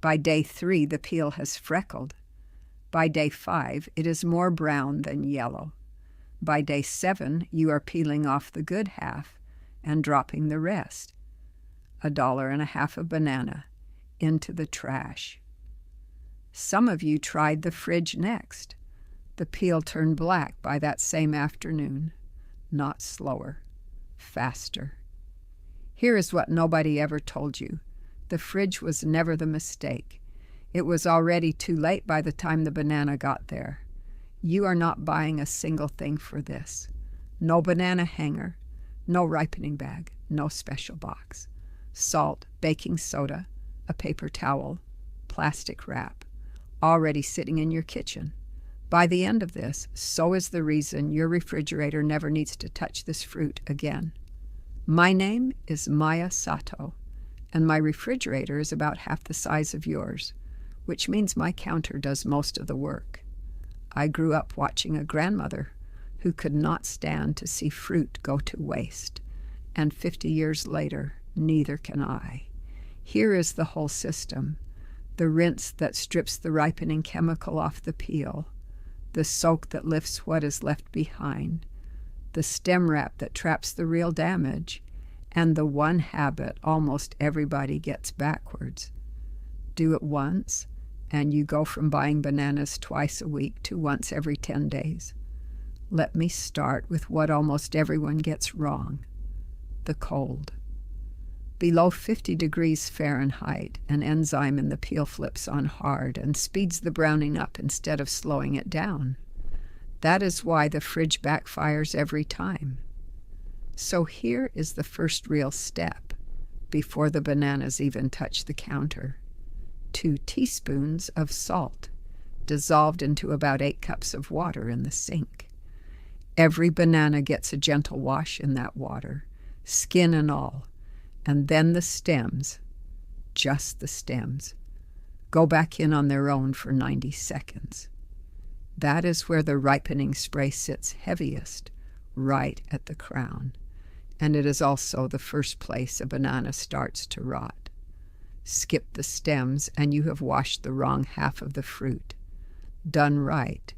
By day 3, the peel has freckled. By day 5, it is more brown than yellow. By day 7, you are peeling off the good half and dropping the rest, $1.50 a banana, into the trash. Some of you tried the fridge next. The peel turned black by that same afternoon. Not slower, faster. Here is what nobody ever told you. The fridge was never the mistake. It was already too late by the time the banana got there. You are not buying a single thing for this. No banana hanger, no ripening bag, no special box. Salt, baking soda, a paper towel, plastic wrap, already sitting in your kitchen. By the end of this, so is the reason your refrigerator never needs to touch this fruit again. My name is Maya Sato, and my refrigerator is about half the size of yours, which means my counter does most of the work. I grew up watching a grandmother who could not stand to see fruit go to waste, and 50 years later, neither can I. Here is the whole system: the rinse that strips the ripening chemical off the peel, the soak that lifts what is left behind, the stem wrap that traps the real damage, and the one habit almost everybody gets backwards. Do it once, and you go from buying bananas twice a week to once every 10 days. Let me start with what almost everyone gets wrong: the cold. Below 50 degrees Fahrenheit, an enzyme in the peel flips on hard and speeds the browning up instead of slowing it down. That is why the fridge backfires every time. So here is the first real step, before the bananas even touch the counter. 2 teaspoons of salt, dissolved into about 8 cups of water in the sink. Every banana gets a gentle wash in that water, skin and all. And then the stems, just the stems, go back in on their own for 90 seconds. That is where the ripening spray sits heaviest, right at the crown. And it is also the first place a banana starts to rot. Skip the stems and you have washed the wrong half of the fruit. Done right,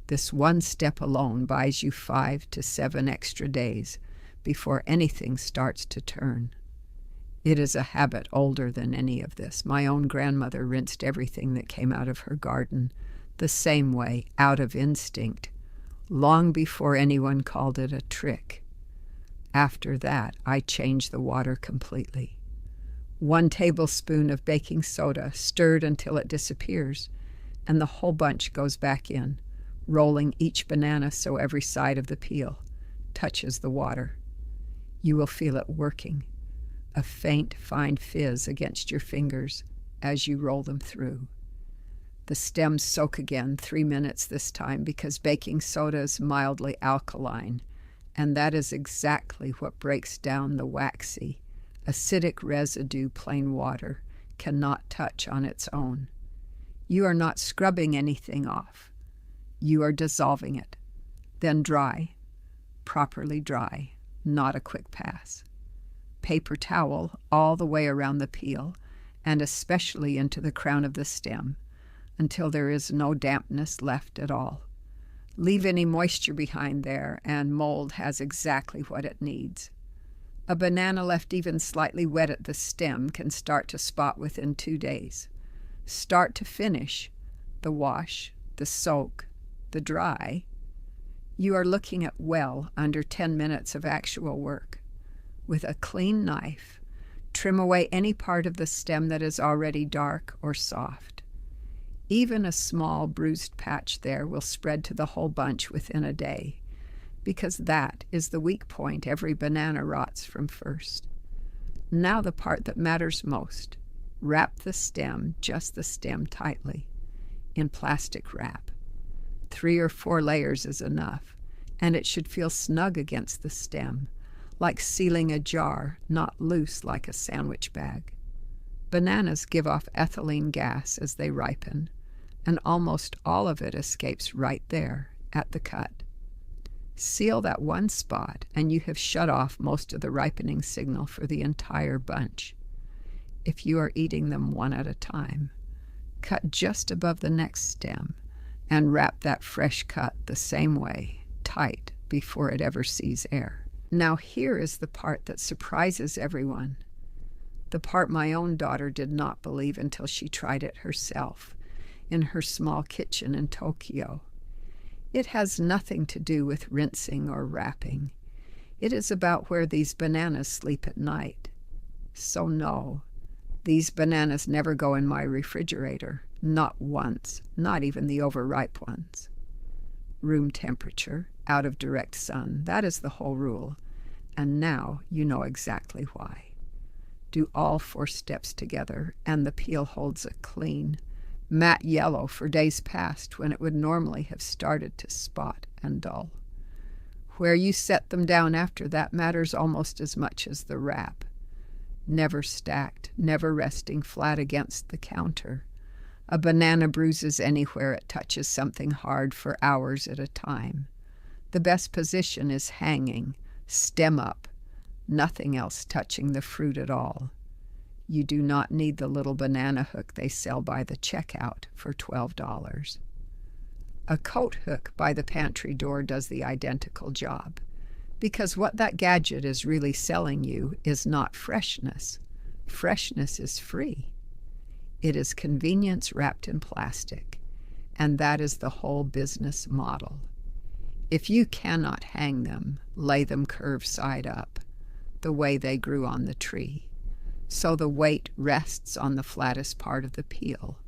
this one step alone buys you 5 to 7 extra days before anything starts to turn. It is a habit older than any of this. My own grandmother rinsed everything that came out of her garden the same way, out of instinct, long before anyone called it a trick. After that, I changed the water completely. 1 tablespoon of baking soda, stirred until it disappears, and the whole bunch goes back in, rolling each banana so every side of the peel touches the water. You will feel it working. A faint, fine fizz against your fingers as you roll them through. The stems soak again, 3 minutes this time, because baking soda is mildly alkaline, and that is exactly what breaks down the waxy, acidic residue plain water cannot touch on its own. You are not scrubbing anything off. You are dissolving it. Then dry, properly dry, not a quick pass. Paper towel all the way around the peel, and especially into the crown of the stem, until there is no dampness left at all. Leave any moisture behind there, and mold has exactly what it needs. A banana left even slightly wet at the stem can start to spot within 2 days. Start to finish, the wash, the soak, the dry, you are looking at well under 10 minutes of actual work. With a clean knife, trim away any part of the stem that is already dark or soft. Even a small bruised patch there will spread to the whole bunch within a day, because that is the weak point every banana rots from first. Now the part that matters most. Wrap the stem, just the stem, tightly, in plastic wrap. 3 or 4 layers is enough, and it should feel snug against the stem, like sealing a jar, not loose like a sandwich bag. Bananas give off ethylene gas as they ripen, and almost all of it escapes right there at the cut. Seal that one spot, and you have shut off most of the ripening signal for the entire bunch. If you are eating them one at a time, Cut just above the next stem and wrap that fresh cut the same way, tight, before it ever sees air. Now here is the part that surprises everyone. The part my own daughter did not believe until she tried it herself in her small kitchen in Tokyo. It has nothing to do with rinsing or wrapping. It is about where these bananas sleep at night. So no, these bananas never go in my refrigerator, not once, not even the overripe ones. Room temperature, out of direct sun, that is the whole rule. And now you know exactly why. Do all 4 steps together, and the peel holds a clean, matte yellow for days past when it would normally have started to spot and dull. Where you set them down after that matters almost as much as the wrap. Never stacked, never resting flat against the counter. A banana bruises anywhere it touches something hard for hours at a time. The best position is hanging, stem up, nothing else touching the fruit at all. You do not need the little banana hook they sell by the checkout for $12. A coat hook by the pantry door does the identical job, because what that gadget is really selling you is not freshness. Freshness is free. It is convenience wrapped in plastic, and that is the whole business model. If you cannot hang them, lay them curved side up, the way they grew on the tree, so the weight rests on the flattest part of the peel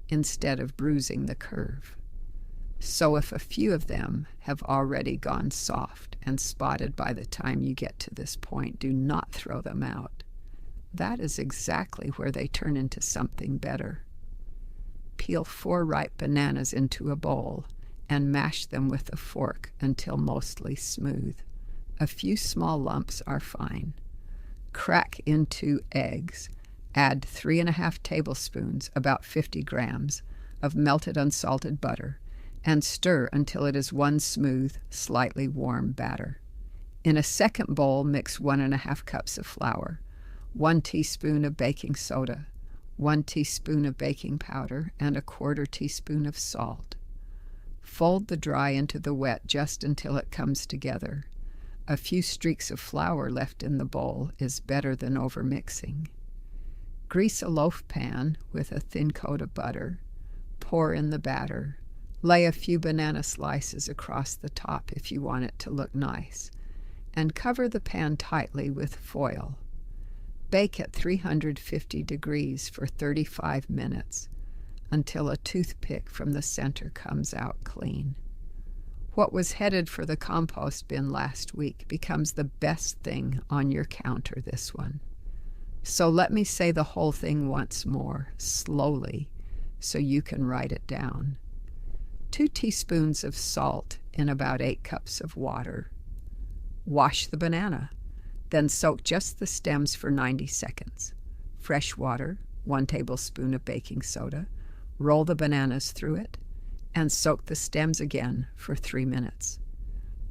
instead of bruising the curve. So if a few of them have already gone soft and spotted by the time you get to this point, do not throw them out. That is exactly where they turn into something better. Peel 4 ripe bananas into a bowl and mash them with a fork until mostly smooth. A few small lumps are fine. Crack in 2 eggs. Add 3½ tablespoons, about 50 grams, of melted unsalted butter, and stir until it is one smooth, slightly warm batter. In a second bowl, mix 1½ cups of flour, 1 teaspoon of baking soda, 1 teaspoon of baking powder, and 1/4 teaspoon of salt. Fold the dry into the wet just until it comes together. A few streaks of flour left in the bowl is better than overmixing. Grease a loaf pan with a thin coat of butter. Pour in the batter. Lay a few banana slices across the top if you want it to look nice, and cover the pan tightly with foil. Bake at 350 degrees for 35 minutes until a toothpick from the center comes out clean. What was headed for the compost bin last week becomes the best thing on your counter this one. So let me say the whole thing once more, slowly, so you can write it down. 2 teaspoons of salt in about 8 cups of water. Wash the banana, then soak just the stems for 90 seconds. Fresh water, 1 tablespoon of baking soda. Roll the bananas through it, and soak the stems again for 3 minutes.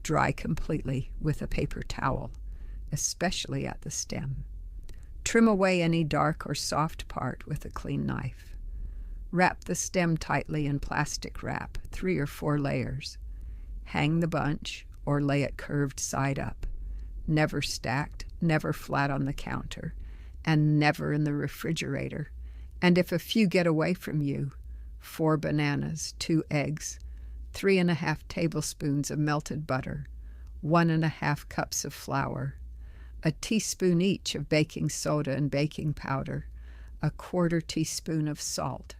Dry completely with a paper towel, especially at the stem. Trim away any dark or soft part with a clean knife. Wrap the stem tightly in plastic wrap, 3 or 4 layers. Hang the bunch or lay it curved side up. Never stacked, never flat on the counter, and never in the refrigerator. And if a few get away from you, 4 bananas, 2 eggs, 3½ tablespoons of melted butter, 1½ cups of flour, a teaspoon each of baking soda and baking powder, 1/4 teaspoon of salt,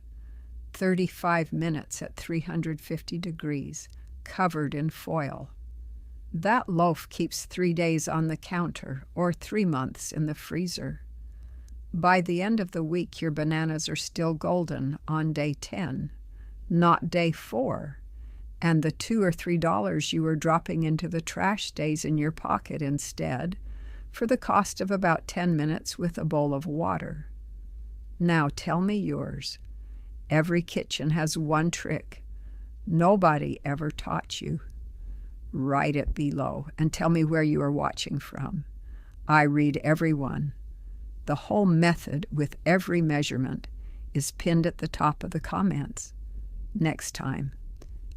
35 minutes at 350 degrees, covered in foil. That loaf keeps 3 days on the counter or 3 months in the freezer. By the end of the week, your bananas are still golden on day 10, not day 4, and the $2 or $3 you were dropping into the trash stays in your pocket instead, for the cost of about 10 minutes with a bowl of water. Now tell me yours. Every kitchen has one trick. Nobody ever taught you. Write it below and tell me where you are watching from. I read every one. The whole method with every measurement is pinned at the top of the comments. Next time,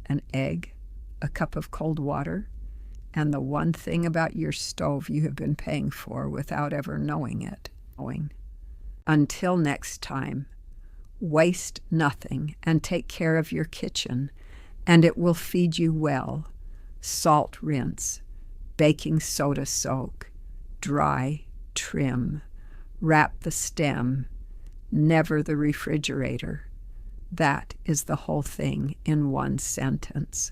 an egg, a cup of cold water, and the one thing about your stove you have been paying for without ever knowing it. Until next time, waste nothing and take care of your kitchen, and it will feed you well. Salt rinse, baking soda soak, dry, trim, wrap the stem, never the refrigerator. That is the whole thing in one sentence.